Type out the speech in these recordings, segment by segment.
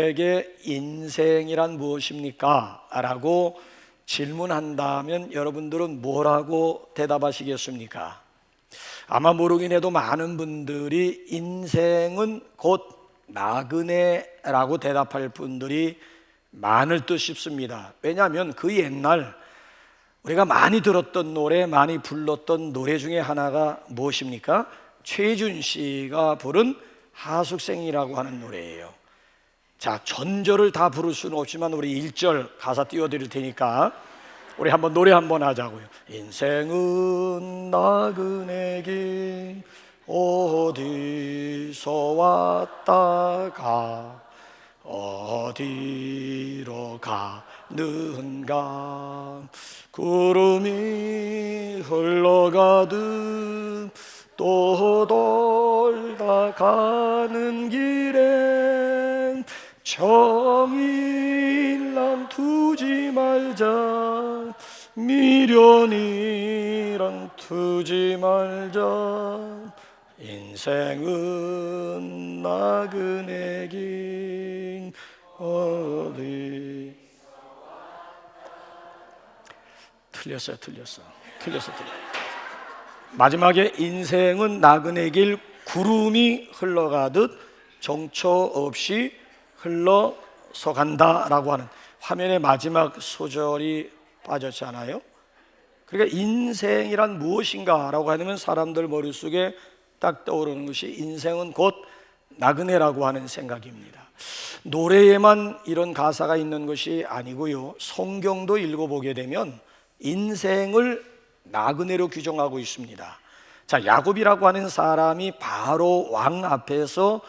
에게 인생이란 무엇입니까? 라고 질문한다면 여러분들은 뭐라고 대답하시겠습니까? 아마 모르긴 해도 많은 분들이 인생은 곧 나그네라고 대답할 분들이 많을 듯 싶습니다. 왜냐하면 그 옛날 우리가 많이 들었던 노래, 많이 불렀던 노래 중에 하나가 무엇입니까? 최준 씨가 부른 하숙생이라고 하는 노래예요. 자, 전절을 다 부를 수는 없지만 우리 1절 가사 띄워드릴 테니까 우리 한번 노래 한번 하자고요. 인생은 나그네 길 어디서 왔다가 어디로 가는가. 구름이 흘러가듯 또 돌다 가는 길엔 정일랑 두지 말자, 미련이랑 두지 말자. 인생은 나그네 길 어디. 틀렸어요. 마지막에 인생은 나그네 길 구름이 흘러가듯 정처 없이 흘러서 간다라고 하는 화면의 마지막 소절이 빠졌잖아요. 그러니까 인생이란 무엇인가라고 하면 사람들 머릿속에 딱 떠오르는 것이 인생은 곧 나그네라고 하는 생각입니다. 노래에만 이런 가사가 있는 것이 아니고요, 성경도 읽어보게 되면 인생을 나그네로 규정하고 있습니다. 자, 야곱이라고 하는 사람이 바로 왕 앞에서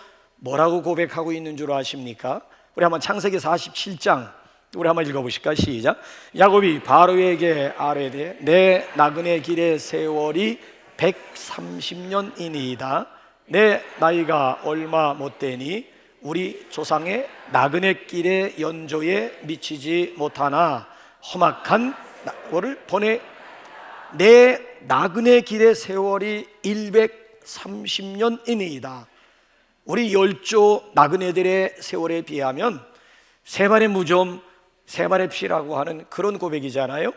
뭐라고 고백하고 있는 줄 아십니까? 우리 한번 창세기 47장 우리 한번 읽어보실까요? 시작. 야곱이 바로에게 아뢰되 내 나그네 길의 세월이 130년이니이다. 내 나이가 얼마 못되니 우리 조상의 나그네 길의 연조에 미치지 못하나 험악한 나를 보내. 내 나그네 길의 세월이 130년이니이다. 우리 열조 나그네들의 세월에 비하면 세 발의 무좀 세 발의 피라고 하는 그런 고백이잖아요.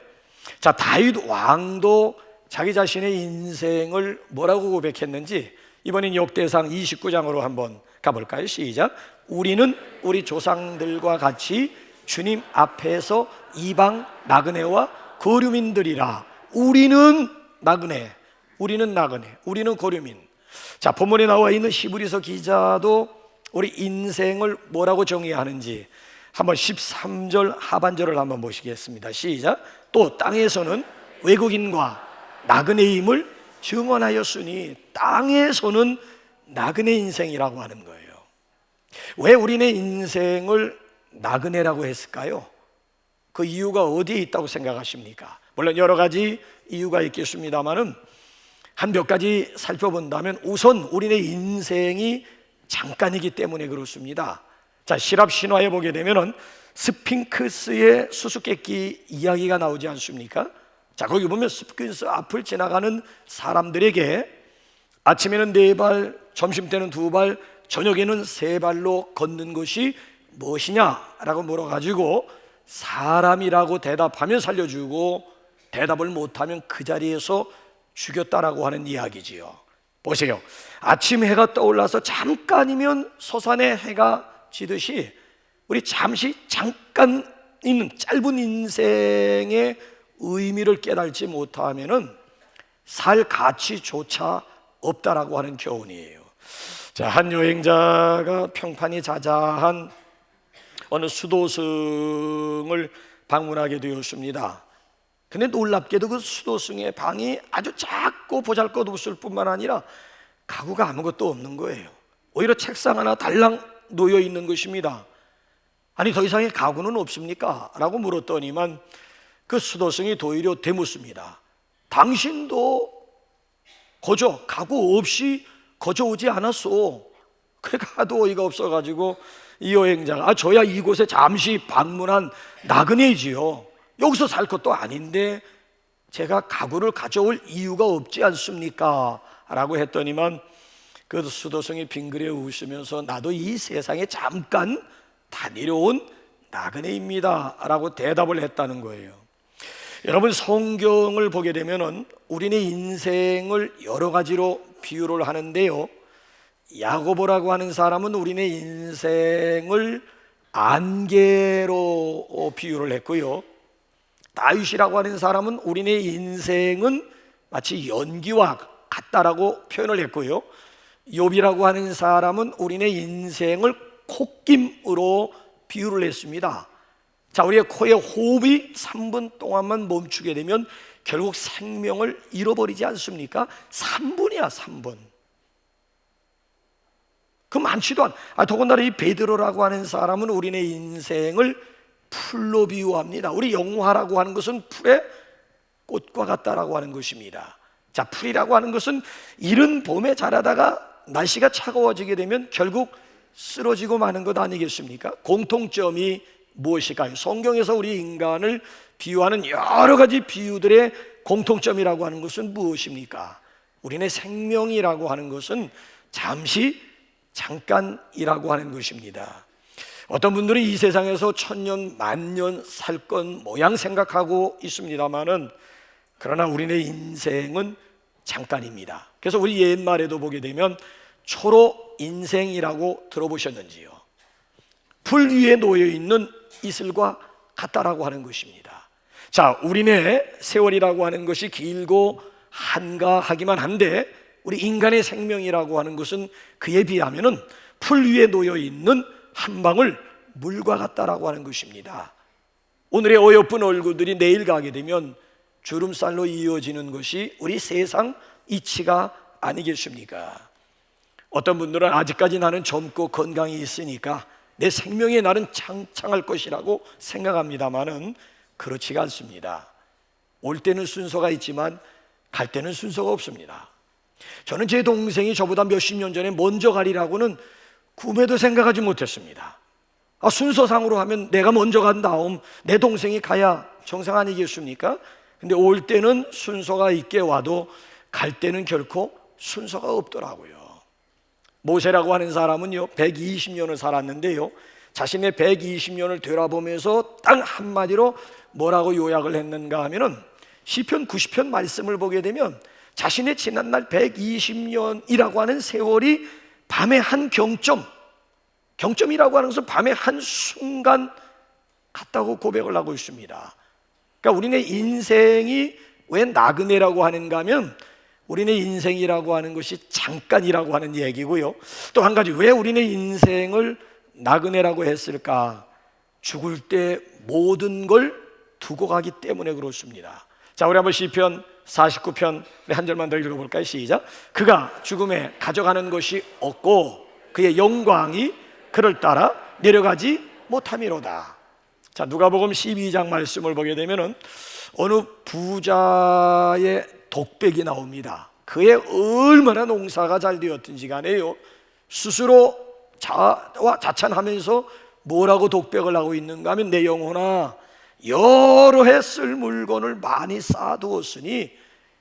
자, 다윗 왕도 자기 자신의 인생을 뭐라고 고백했는지 이번엔 역대상 29장으로 한번 가볼까요? 시작. 우리는 우리 조상들과 같이 주님 앞에서 이방 나그네와 거류민들이라. 우리는 나그네, 우리는 거류민. 자, 본문에 나와 있는 히브리서 기자도 우리 인생을 뭐라고 정의하는지 한번 13절 하반절을 한번 보시겠습니다. 시작. 또 땅에서는 외국인과 나그네임을 증언하였으니. 땅에서는 나그네 인생이라고 하는 거예요. 왜 우리네 인생을 나그네라고 했을까요? 그 이유가 어디에 있다고 생각하십니까? 물론 여러 가지 이유가 있겠습니다만은 한 몇 가지 살펴본다면 우선 우리네 인생이 잠깐이기 때문에 그렇습니다. 자, 시랍 신화에 보게 되면은 스핑크스의 수수께끼 이야기가 나오지 않습니까? 자, 거기 보면 스핑크스 앞을 지나가는 사람들에게 아침에는 4발, 점심 때는 2발, 저녁에는 3발로 걷는 것이 무엇이냐라고 물어가지고 사람이라고 대답하면 살려주고 대답을 못하면 그 자리에서 죽였다라고 하는 이야기지요. 보세요. 아침 해가 떠올라서 잠깐이면 솟아내 해가 지듯이 우리 잠깐 있는 짧은 인생의 의미를 깨달지 못하면은 살 가치조차 없다라고 하는 교훈이에요. 자, 한 여행자가 평판이 자자한 어느 수도승을 방문하게 되었습니다. 근데 놀랍게도 그 수도승의 방이 아주 작고 보잘것없을 뿐만 아니라 가구가 아무것도 없는 거예요. 오히려 책상 하나 달랑 놓여 있는 것입니다. 아니, 더 이상의 가구는 없습니까? 라고 물었더니만 그 수도승이 도리어 되묻습니다. 당신도 가구 없이 거저 오지 않았어. 그러니까 하도 어이가 없어가지고 이 여행자가 저야 이곳에 잠시 방문한 나그네지요. 여기서 살 것도 아닌데 제가 가구를 가져올 이유가 없지 않습니까? 라고 했더니만 그 수도승이 빙그레 웃으면서 나도 이 세상에 잠깐 다 내려온 나그네입니다 라고 대답을 했다는 거예요. 여러분, 성경을 보게 되면은 우리네 인생을 여러 가지로 비유를 하는데요, 야고보라고 하는 사람은 우리네 인생을 안개로 비유를 했고요, 다윗이라고 하는 사람은 우리네 인생은 마치 연기와 같다라고 표현을 했고요, 욥이라고 하는 사람은 우리네 인생을 콧김으로 비유를 했습니다. 자, 우리의 코에 호흡이 3분 동안만 멈추게 되면 결국 생명을 잃어버리지 않습니까? 3분이야, 3분. 그 많지도 않아. 더군다나 이 베드로라고 하는 사람은 우리네 인생을 풀로 비유합니다. 우리 영화라고 하는 것은 풀의 꽃과 같다라고 하는 것입니다. 자, 풀이라고 하는 것은 이른 봄에 자라다가 날씨가 차가워지게 되면 결국 쓰러지고 마는 것 아니겠습니까? 공통점이 무엇일까요? 성경에서 우리 인간을 비유하는 여러 가지 비유들의 공통점이라고 하는 것은 무엇입니까? 우리네 생명이라고 하는 것은 잠시 잠깐이라고 하는 것입니다. 어떤 분들은 이 세상에서 1000년, 10,000년 살 건 모양 생각하고 있습니다만은, 그러나 우리네 인생은 잠깐입니다. 그래서 우리 옛말에도 보게 되면 초록 인생이라고 들어보셨는지요? 풀 위에 놓여있는 이슬과 같다라고 하는 것입니다. 자, 우리네 세월이라고 하는 것이 길고 한가하기만 한데, 우리 인간의 생명이라고 하는 것은 그에 비하면은 풀 위에 놓여있는 한 방울 물과 같다라고 하는 것입니다. 오늘의 어여쁜 얼굴들이 내일 가게 되면 주름살로 이어지는 것이 우리 세상 이치가 아니겠습니까? 어떤 분들은 아직까지 나는 젊고 건강이 있으니까 내 생명의 날은 창창할 것이라고 생각합니다만은 그렇지가 않습니다. 올 때는 순서가 있지만 갈 때는 순서가 없습니다. 저는 제 동생이 저보다 몇십 년 전에 먼저 가리라고는 꿈에도 생각하지 못했습니다. 순서상으로 하면 내가 먼저 간 다음 내 동생이 가야 정상 아니겠습니까? 근데 올 때는 순서가 있게 와도 갈 때는 결코 순서가 없더라고요. 모세라고 하는 사람은요 120년을 살았는데요, 자신의 120년을 되돌아보면서 딱 한마디로 뭐라고 요약을 했는가 하면은, 시편 90편 말씀을 보게 되면 자신의 지난날 120년이라고 하는 세월이 밤의 한 경점이라고 하는 것은 밤의 한 순간 같다고 고백을 하고 있습니다. 그러니까 우리네 인생이 왜 나그네라고 하는가 하면, 우리네 인생이라고 하는 것이 잠깐이라고 하는 얘기고요, 또 한 가지 왜 우리네 인생을 나그네라고 했을까? 죽을 때 모든 걸 두고 가기 때문에 그렇습니다. 자, 우리 한번 시편 49편 한 절만 더 읽어볼까요? 시작. 그가 죽음에 가져가는 것이 없고 그의 영광이 그를 따라 내려가지 못함이로다. 자, 누가복음 12장 말씀을 보게 되면은 어느 부자의 독백이 나옵니다. 그의 얼마나 농사가 잘 되었든지 간에요, 스스로 자찬하면서 뭐라고 독백을 하고 있는가 하면, 내 영혼아, 여러 해 쓸 물건을 많이 쌓아두었으니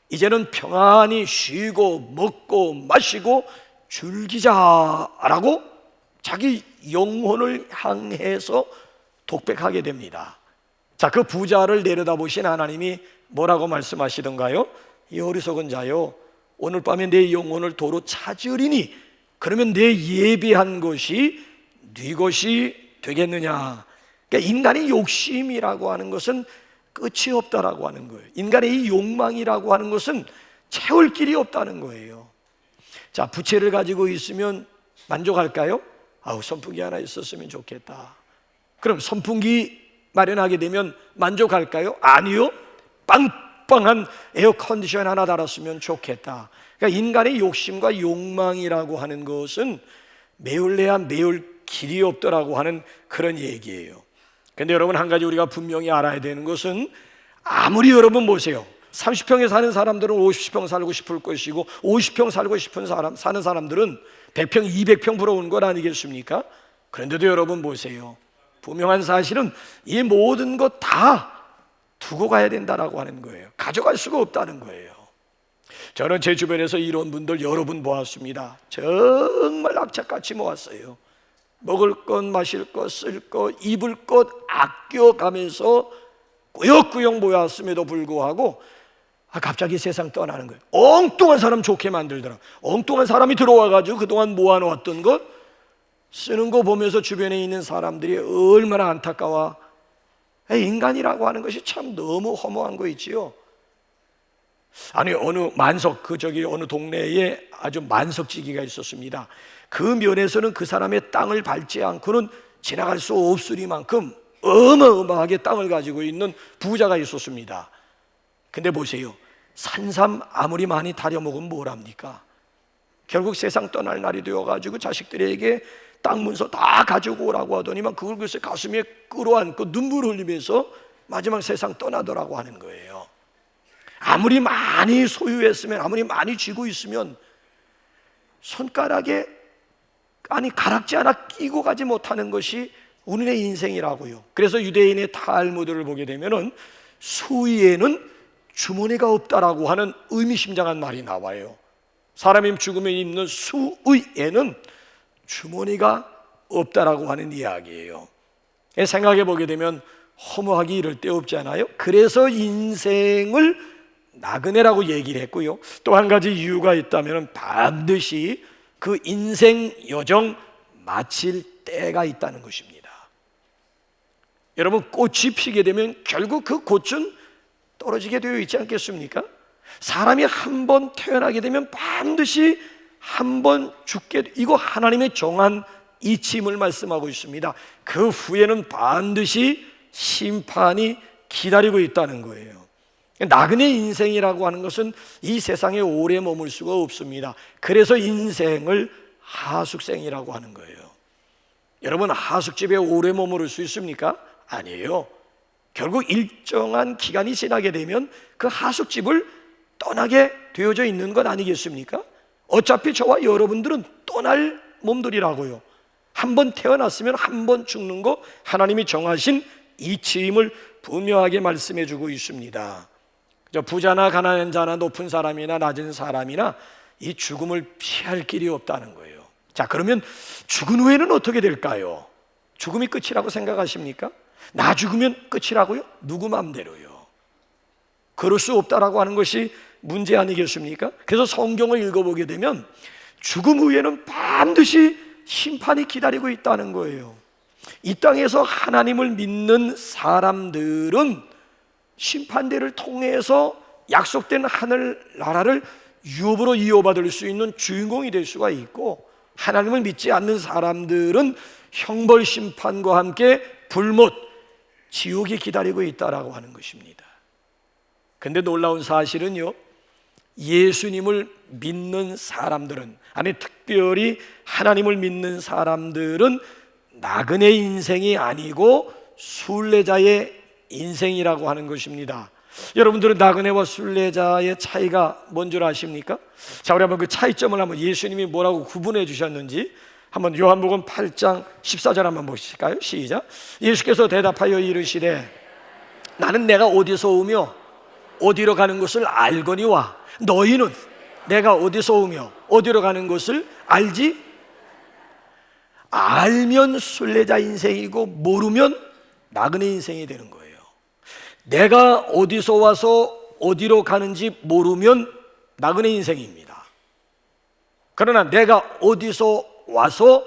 이제는 평안히 쉬고 먹고 마시고 즐기자라고 자기 영혼을 향해서 독백하게 됩니다. 자, 그 부자를 내려다보신 하나님이 뭐라고 말씀하시던가요? 이 어리석은 자요, 오늘 밤에 내 영혼을 도로 찾으리니 그러면 내 예비한 것이 네 것이 되겠느냐. 그러니까 인간의 욕심이라고 하는 것은 끝이 없다라고 하는 거예요. 인간의 이 욕망이라고 하는 것은 채울 길이 없다는 거예요. 자, 부채를 가지고 있으면 만족할까요? 선풍기 하나 있었으면 좋겠다. 그럼 선풍기 마련하게 되면 만족할까요? 아니요. 빵빵한 에어컨디션 하나 달았으면 좋겠다. 그러니까 인간의 욕심과 욕망이라고 하는 것은 메울래야 메울 길이 없더라고 하는 그런 얘기예요. 근데 여러분, 한 가지 우리가 분명히 알아야 되는 것은, 아무리 여러분 보세요, 30평에 사는 사람들은 50평 살고 싶을 것이고 50평 살고 싶은 사는 사람들은 100평, 200평 부러운 것 아니겠습니까? 그런데도 여러분 보세요, 분명한 사실은 이 모든 것 다 두고 가야 된다라고 하는 거예요. 가져갈 수가 없다는 거예요. 저는 제 주변에서 이런 분들 여러 분 보았습니다. 정말 악착같이 모았어요. 먹을 것, 마실 것, 쓸 것, 입을 것 아껴가면서 꾸역꾸역 모였음에도 불구하고 갑자기 세상 떠나는 거예요. 엉뚱한 사람 좋게 만들더라. 엉뚱한 사람이 들어와가지고 그동안 모아놓았던 것 쓰는 거 보면서 주변에 있는 사람들이 얼마나 안타까워. 인간이라고 하는 것이 참 너무 허무한 거 있지요. 아니 어느 어느 동네에 아주 만석지기가 있었습니다. 그 면에서는 그 사람의 땅을 밟지 않고는 지나갈 수 없으리만큼 어마어마하게 땅을 가지고 있는 부자가 있었습니다. 근데 보세요, 산삼 아무리 많이 다려먹으면 뭘 합니까? 결국 세상 떠날 날이 되어가지고 자식들에게 땅 문서 다 가지고 오라고 하더니만 그걸 글쎄 가슴에 끌어안고 눈물 흘리면서 마지막 세상 떠나더라고 하는 거예요. 아무리 많이 소유했으면, 아무리 많이 쥐고 있으면 손가락에 가락지 하나 끼고 가지 못하는 것이 우리의 인생이라고요. 그래서 유대인의 탈무드를 보게 되면은 수위에는 주머니가 없다라고 하는 의미심장한 말이 나와요. 사람이 죽음에 있는 수의에는 주머니가 없다라고 하는 이야기예요. 생각해 보게 되면 허무하기 이를 데 없지 않아요? 그래서 인생을 나그네라고 얘기를 했고요. 또 한 가지 이유가 있다면 반드시 그 인생 여정 마칠 때가 있다는 것입니다. 여러분, 꽃이 피게 되면 결국 그 꽃은 떨어지게 되어 있지 않겠습니까? 사람이 한 번 태어나게 되면 반드시 한 번 죽게, 이거 하나님의 정한 이침을 말씀하고 있습니다. 그 후에는 반드시 심판이 기다리고 있다는 거예요. 나그네 인생이라고 하는 것은 이 세상에 오래 머물 수가 없습니다. 그래서 인생을 하숙생이라고 하는 거예요. 여러분, 하숙집에 오래 머무를 수 있습니까? 아니에요. 결국 일정한 기간이 지나게 되면 그 하숙집을 떠나게 되어져 있는 것 아니겠습니까? 어차피 저와 여러분들은 떠날 몸들이라고요. 한 번 태어났으면 한 번 죽는 거 하나님이 정하신 이치임을 분명하게 말씀해 주고 있습니다. 부자나 가난한 자나 높은 사람이나 낮은 사람이나 이 죽음을 피할 길이 없다는 거예요. 자, 그러면 죽은 후에는 어떻게 될까요? 죽음이 끝이라고 생각하십니까? 나 죽으면 끝이라고요? 누구 맘대로요? 그럴 수 없다라고 하는 것이 문제 아니겠습니까? 그래서 성경을 읽어보게 되면 죽음 후에는 반드시 심판이 기다리고 있다는 거예요. 이 땅에서 하나님을 믿는 사람들은 심판대를 통해서 약속된 하늘나라를 유업으로 이어받을 수 있는 주인공이 될 수가 있고, 하나님을 믿지 않는 사람들은 형벌 심판과 함께 불못, 지옥이 기다리고 있다라고 하는 것입니다. 근데 놀라운 사실은요, 예수님을 믿는 사람들은, 아니 특별히 하나님을 믿는 사람들은 나그네 인생이 아니고 순례자의 인생이라고 하는 것입니다. 여러분들은 나그네와 순례자의 차이가 뭔 줄 아십니까? 자, 우리 한번 그 차이점을 한번 예수님이 뭐라고 구분해 주셨는지 한번 요한복음 8장 14절 한번 보실까요? 시작. 예수께서 대답하여 이르시되 나는 내가 어디서 오며 어디로 가는 것을 알거니와 너희는 내가 어디서 오며 어디로 가는 것을 알지? 알면 순례자 인생이고 모르면 나그네 인생이 되는 거예요. 내가 어디서 와서 어디로 가는지 모르면 나그네 인생입니다. 그러나 내가 어디서 와서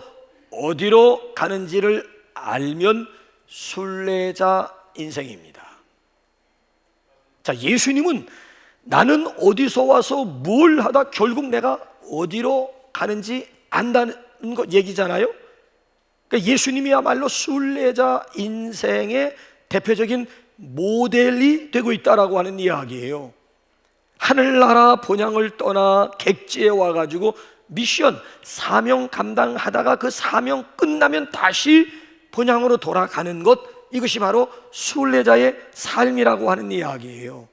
어디로 가는지를 알면 순례자 인생입니다. 자, 예수님은 나는 어디서 와서 뭘 하다 결국 내가 어디로 가는지 안다는 것 얘기잖아요. 그러니까 예수님이야말로 순례자 인생의 대표적인 모델이 되고 있다라고 하는 이야기예요. 하늘나라 본향을 떠나 객지에 와가지고 미션, 사명 감당하다가 그 사명 끝나면 다시 본향으로 돌아가는 것, 이것이 바로 순례자의 삶이라고 하는 이야기예요.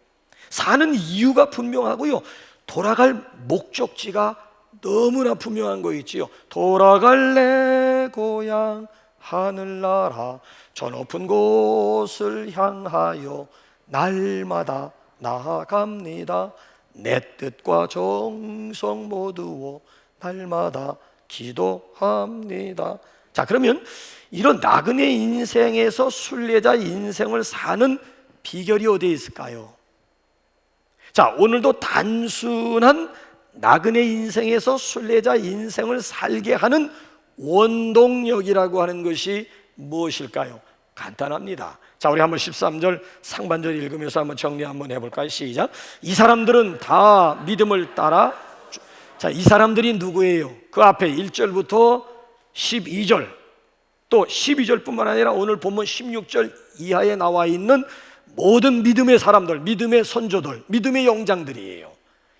사는 이유가 분명하고요, 돌아갈 목적지가 너무나 분명한 거 있지요. 돌아갈 내 고향 하늘나라 저 높은 곳을 향하여 날마다 나아갑니다. 내 뜻과 정성 모두오 날마다 기도합니다. 자, 그러면 이런 나그네 인생에서 순례자 인생을 사는 비결이 어디에 있을까요? 자, 오늘도 단순한 나그네 인생에서 순례자 인생을 살게 하는 원동력이라고 하는 것이 무엇일까요? 간단합니다. 자, 우리 한번 13절 상반절 읽으면서 한번 정리 한번 해볼까요? 시작. 이 사람들은 다 믿음을 따라. 자, 이 사람들이 누구예요? 그 앞에 1절부터 12절, 또 12절뿐만 아니라 오늘 본문 16절 이하에 나와 있는 모든 믿음의 사람들, 믿음의 선조들, 믿음의 영장들이에요.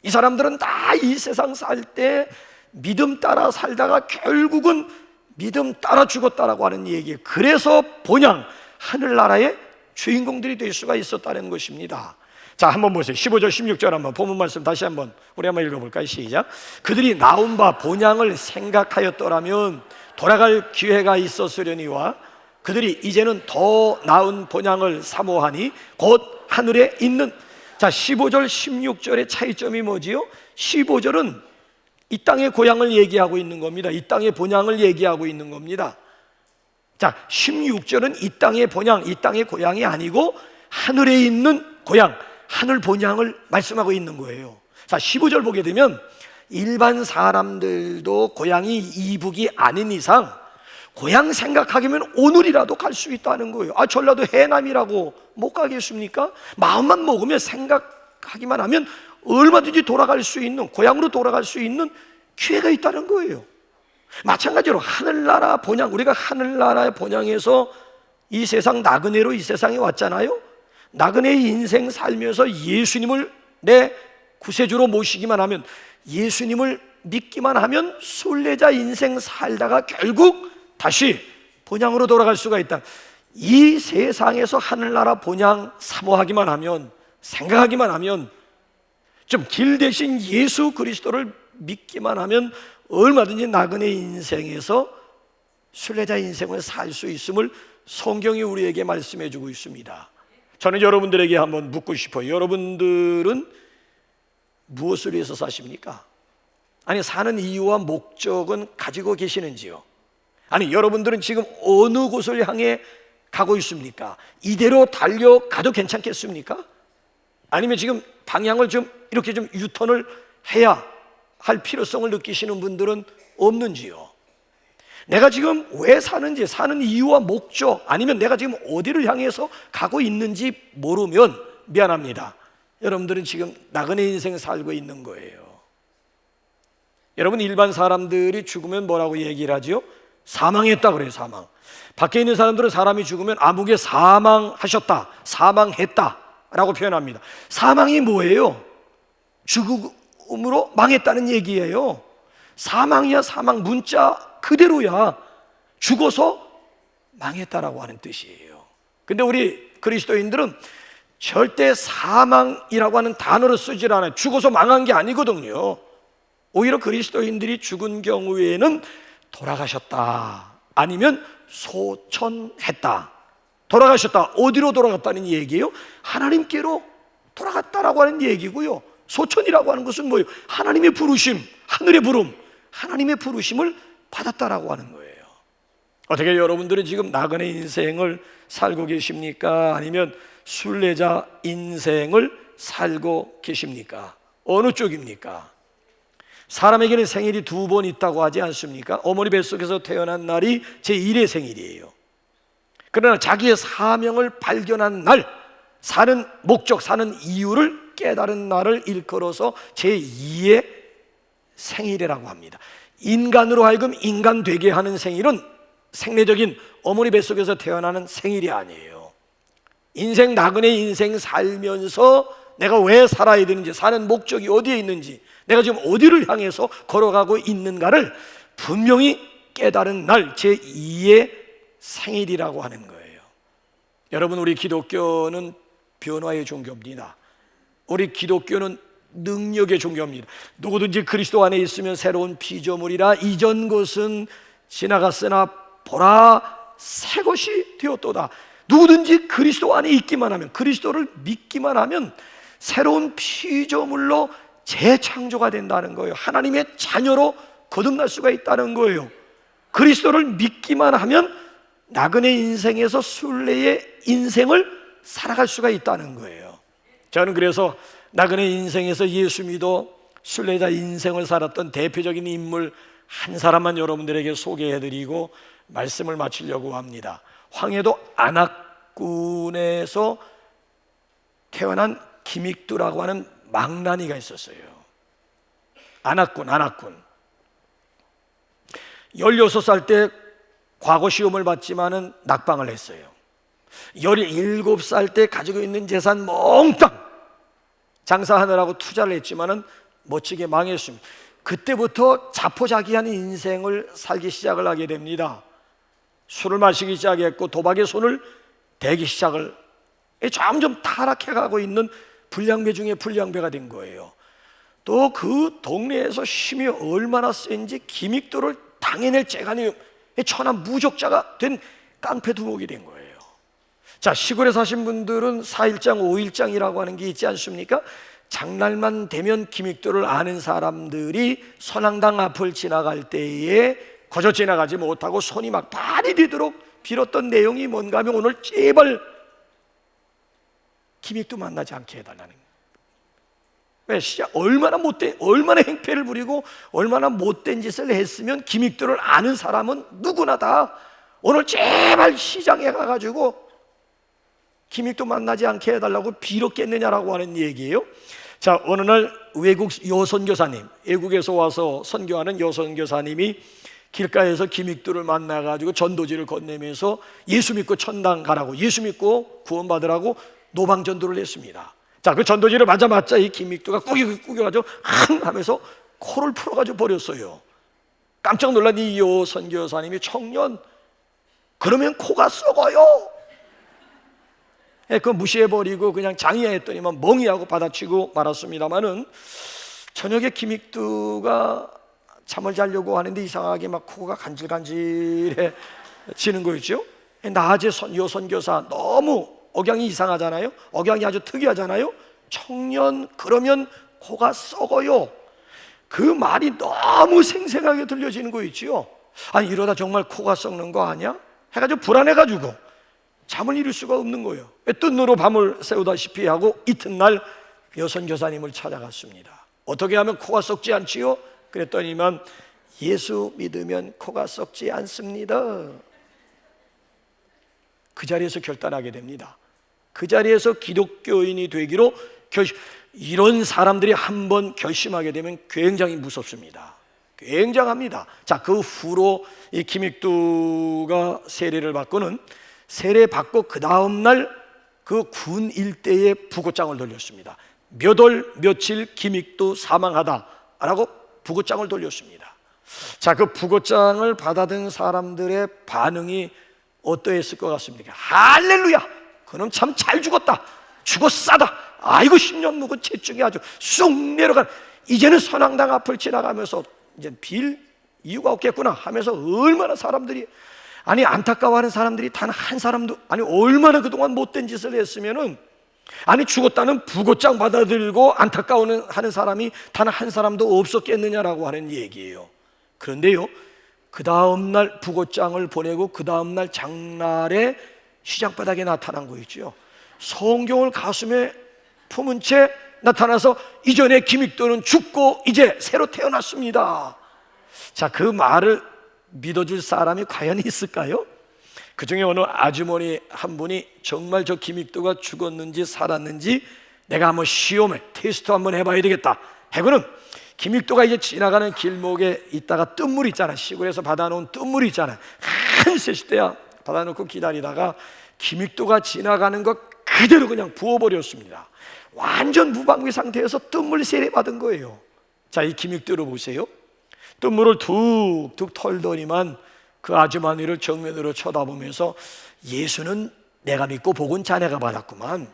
이 사람들은 다 이 세상 살 때 믿음 따라 살다가 결국은 믿음 따라 죽었다라고 하는 얘기예요. 그래서 본향 하늘나라의 주인공들이 될 수가 있었다는 것입니다. 자, 한번 보세요. 15절 16절 한번 본문 말씀 다시 한번 우리 한번 읽어볼까요? 시작. 그들이 나온 바 본향을 생각하였더라면 돌아갈 기회가 있었으려니와 그들이 이제는 더 나은 본향을 사모하니 곧 하늘에 있는. 자, 15절 16절의 차이점이 뭐지요? 15절은 이 땅의 고향을 얘기하고 있는 겁니다. 이 땅의 본향을 얘기하고 있는 겁니다. 자, 16절은 이 땅의 본향, 이 땅의 고향이 아니고 하늘에 있는 고향, 하늘 본향을 말씀하고 있는 거예요. 자, 15절 보게 되면 일반 사람들도 고향이 이북이 아닌 이상 고향 생각하기면 오늘이라도 갈 수 있다는 거예요. 아, 전라도 해남이라고 못 가겠습니까? 마음만 먹으면 생각하기만 하면 얼마든지 돌아갈 수 있는, 고향으로 돌아갈 수 있는 기회가 있다는 거예요. 마찬가지로 하늘나라 본향, 우리가 하늘나라의 본향에서 이 세상 나그네로 이 세상에 왔잖아요. 나그네 인생 살면서 예수님을 내 구세주로 모시기만 하면, 예수님을 믿기만 하면 순례자 인생 살다가 결국 다시 본향으로 돌아갈 수가 있다. 이 세상에서 하늘나라 본향 사모하기만 하면, 생각하기만 하면, 좀 길 대신 예수 그리스도를 믿기만 하면 얼마든지 나그네 인생에서 순례자 인생을 살 수 있음을 성경이 우리에게 말씀해 주고 있습니다. 저는 여러분들에게 한번 묻고 싶어요. 여러분들은 무엇을 위해서 사십니까? 아니, 사는 이유와 목적은 가지고 계시는지요? 아니, 여러분들은 지금 어느 곳을 향해 가고 있습니까? 이대로 달려가도 괜찮겠습니까? 아니면 지금 방향을 좀 이렇게 좀 유턴을 해야 할 필요성을 느끼시는 분들은 없는지요? 내가 지금 왜 사는지, 사는 이유와 목적, 아니면 내가 지금 어디를 향해서 가고 있는지 모르면 미안합니다. 여러분들은 지금 나그네 인생 살고 있는 거예요. 여러분, 일반 사람들이 죽으면 뭐라고 얘기를 하죠? 사망했다 그래요. 사망. 밖에 있는 사람들은 사람이 죽으면 아무개 사망하셨다, 사망했다 라고 표현합니다. 사망이 뭐예요? 죽음으로 망했다는 얘기예요. 사망이야, 사망. 문자 그대로야. 죽어서 망했다라고 하는 뜻이에요. 근데 우리 그리스도인들은 절대 사망이라고 하는 단어를 쓰질 않아요. 죽어서 망한 게 아니거든요. 오히려 그리스도인들이 죽은 경우에는 돌아가셨다, 아니면 소천했다. 돌아가셨다. 어디로 돌아갔다는 얘기예요? 하나님께로 돌아갔다라고 하는 얘기고요. 소천이라고 하는 것은 뭐예요? 하나님의 부르심, 하늘의 부름, 하나님의 부르심을 받았다라고 하는 거예요. 어떻게 여러분들은 지금 나그네 인생을 살고 계십니까? 아니면 순례자 인생을 살고 계십니까? 어느 쪽입니까? 사람에게는 생일이 2번 있다고 하지 않습니까? 어머니 뱃속에서 태어난 날이 제1의 생일이에요. 그러나 자기의 사명을 발견한 날, 사는 목적, 사는 이유를 깨달은 날을 일컬어서 제2의 생일이라고 합니다. 인간으로 하여금 인간 되게 하는 생일은 생리적인 어머니 뱃속에서 태어나는 생일이 아니에요. 인생, 나그네 인생 살면서 내가 왜 살아야 되는지, 사는 목적이 어디에 있는지, 내가 지금 어디를 향해서 걸어가고 있는가를 분명히 깨달은 날, 제2의 생일이라고 하는 거예요. 여러분, 우리 기독교는 변화의 종교입니다. 우리 기독교는 능력의 종교입니다. 누구든지 그리스도 안에 있으면 새로운 피조물이라, 이전 것은 지나갔으나 보라 새 것이 되었도다. 누구든지 그리스도 안에 있기만 하면, 그리스도를 믿기만 하면 새로운 피조물로 재창조가 된다는 거예요. 하나님의 자녀로 거듭날 수가 있다는 거예요. 그리스도를 믿기만 하면 나그네 인생에서 순례의 인생을 살아갈 수가 있다는 거예요. 저는 그래서 나그네 인생에서 예수 믿어 순례자 인생을 살았던 대표적인 인물 한 사람만 여러분들에게 소개해드리고 말씀을 마치려고 합니다. 황해도 안악군에서 태어난 김익두라고 하는 망나니가 있었어요. 안악군 16살 때 과거 시험을 봤지만은 낙방을 했어요. 17살 때 가지고 있는 재산 몽땅 장사하느라고 투자를 했지만은 멋지게 망했습니다. 그때부터 자포자기한 인생을 살기 시작을 하게 됩니다. 술을 마시기 시작했고 도박에 손을 대기 시작을 점점 타락해가고 있는 불량배 중에 불량배가 된 거예요. 또 그 동네에서 힘이 얼마나 센지 김익도를 당해낼 재간이 천한 무적자가 된 깡패 두목이 된 거예요. 자, 시골에 사신 분들은 4일장 5일장이라고 하는 게 있지 않습니까? 장날만 되면 김익도를 아는 사람들이 선앙당 앞을 지나갈 때에 거저 지나가지 못하고 손이 막 발이 되도록 빌었던 내용이 뭔가 하면 오늘 제발 김익도 만나지 않게 해달라는 거예요. 왜? 얼마나 행패를 부리고 얼마나 못된 짓을 했으면 김익도를 아는 사람은 누구나 다 오늘 제발 시장에 가가지고 김익도 만나지 않게 해달라고 빌었겠느냐라고 하는 얘기예요. 자, 어느 날 외국 여선교사님, 외국에서 와서 선교하는 여선교사님이 길가에서 김익도를 만나가지고 전도지를 건네면서 예수 믿고 천당 가라고, 예수 믿고 구원받으라고 노방전도를 했습니다. 자, 그 전도지를 맞자마자 이 김익도가 꾸겨가지고 항 하면서 코를 풀어가지고 버렸어요. 깜짝 놀란 이 여선교사님이 청년, 그러면 코가 썩어요. 그거 무시해버리고 그냥 장의했더니만 멍이하고 받아치고 말았습니다마는 저녁에 김익두가 잠을 자려고 하는데 이상하게 막 코가 간질간질해지는 거였죠. 낮에 여선교사 너무 억양이 이상하잖아요. 억양이 아주 특이하잖아요. 청년, 그러면 코가 썩어요. 그 말이 너무 생생하게 들려지는 거 있지요. 아니, 이러다 정말 코가 썩는 거 아니야? 해가지고 불안해가지고 잠을 이룰 수가 없는 거예요. 뜬으로 밤을 새우다시피 하고 이튿날 여선교사님을 찾아갔습니다. 어떻게 하면 코가 썩지 않지요? 그랬더니만 예수 믿으면 코가 썩지 않습니다. 그 자리에서 결단하게 됩니다. 그 자리에서 기독교인이 되기로 이런 사람들이 한번 결심하게 되면 굉장히 무섭습니다. 굉장합니다. 자, 그 후로 이 김익두가 세례를 받고는 세례 받고 그 다음날 그 군 일대에 부고장을 돌렸습니다. 몇 월 며칠 김익두 사망하다라고 부고장을 돌렸습니다. 자, 그 부고장을 받아든 사람들의 반응이 어떠했을 것 같습니까? 할렐루야! 그놈 참 잘 죽었다. 죽어 싸다. 아이고 10년 묵은 채중이 아주 쑥 내려간, 이제는 선앙당 앞을 지나가면서 이제 빌 이유가 없겠구나 하면서 얼마나 사람들이, 아니 안타까워하는 사람들이 단 한 사람도, 아니 얼마나 그동안 못된 짓을 했으면은, 아니 죽었다는 부고장 받아들고 안타까워하는 사람이 단 한 사람도 없었겠느냐라고 하는 얘기예요. 그런데요, 그 다음날 부고장을 보내고 그 다음날 장날에 시장바닥에 나타난 거 있죠. 성경을 가슴에 품은 채 나타나서 이전에 김익도는 죽고 이제 새로 태어났습니다. 자, 그 말을 믿어줄 사람이 과연 있을까요? 그 중에 어느 아주머니 한 분이 정말 저 김익도가 죽었는지 살았는지 내가 한번 시험에 테스트 한번 해봐야 되겠다 해고는, 김익도가 이제 지나가는 길목에 있다가 뜬물 있잖아, 시골에서 받아놓은 뜬물 있잖아, 한 세시대야 받아놓고 기다리다가 김익도가 지나가는 것 그대로 그냥 부어버렸습니다. 완전 무방비 상태에서 뜬물 세례 받은 거예요. 자, 이 김익도를 보세요. 뜬물을 툭툭 털더니만 그 아주머니를 정면으로 쳐다보면서, 예수는 내가 믿고 복은 자네가 받았구만.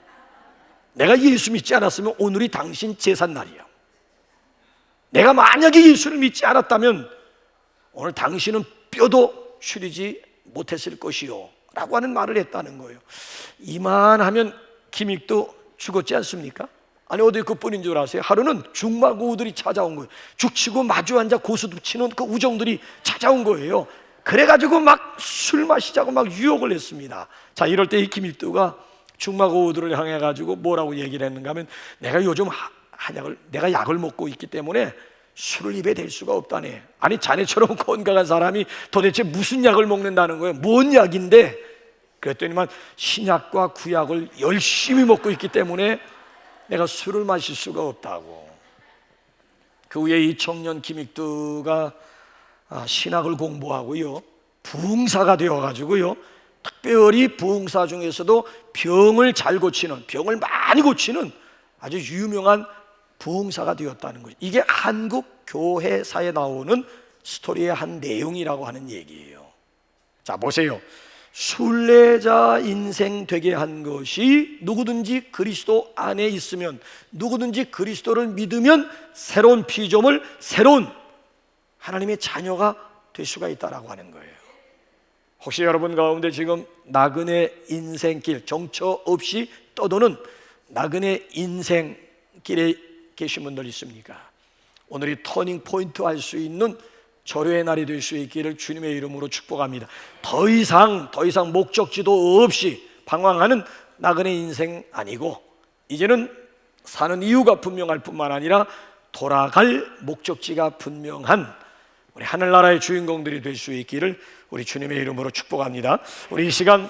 내가 예수 믿지 않았으면 오늘이 당신 제삿날이야. 내가 만약에 예수를 믿지 않았다면 오늘 당신은 뼈도 추리지 못했을 것이요 라고 하는 말을 했다는 거예요. 이만하면 김익도 죽었지 않습니까? 아니 어디 그뿐인 줄 아세요? 하루는 죽마고우들이 찾아온 거예요. 죽치고 마주 앉아 고수도 치는 그 우정들이 찾아온 거예요. 그래가지고 막 술 마시자고 막 유혹을 했습니다. 자, 이럴 때 이 김일두가 중마고우들을 향해가지고 뭐라고 얘기를 했는가 하면, 내가 요즘 내가 약을 먹고 있기 때문에 술을 입에 댈 수가 없다네. 아니, 자네처럼 건강한 사람이 도대체 무슨 약을 먹는다는 거예요? 뭔 약인데? 그랬더니만 신약과 구약을 열심히 먹고 있기 때문에 내가 술을 마실 수가 없다고. 그 후에 이 청년 김익두가 신학을 공부하고요, 부흥사가 되어가지고요, 특별히 부흥사 중에서도 병을 잘 고치는, 병을 많이 고치는 아주 유명한 부흥사가 되었다는 거죠. 이게 한국 교회사에 나오는 스토리의 한 내용이라고 하는 얘기예요. 자, 보세요. 순례자 인생 되게 한 것이 누구든지 그리스도 안에 있으면, 누구든지 그리스도를 믿으면 새로운 피조물, 새로운 하나님의 자녀가 될 수가 있다라고 하는 거예요. 혹시 여러분 가운데 지금 나그네 인생길, 정처 없이 떠도는 나그네 인생길에 계신 분들 있습니까? 오늘이 터닝 포인트 할 수 있는 절호의 날이 될 수 있기를 주님의 이름으로 축복합니다. 더 이상 목적지도 없이 방황하는 나그네 인생 아니고, 이제는 사는 이유가 분명할 뿐만 아니라 돌아갈 목적지가 분명한 우리 하늘나라의 주인공들이 될 수 있기를 우리 주님의 이름으로 축복합니다. 우리 이 시간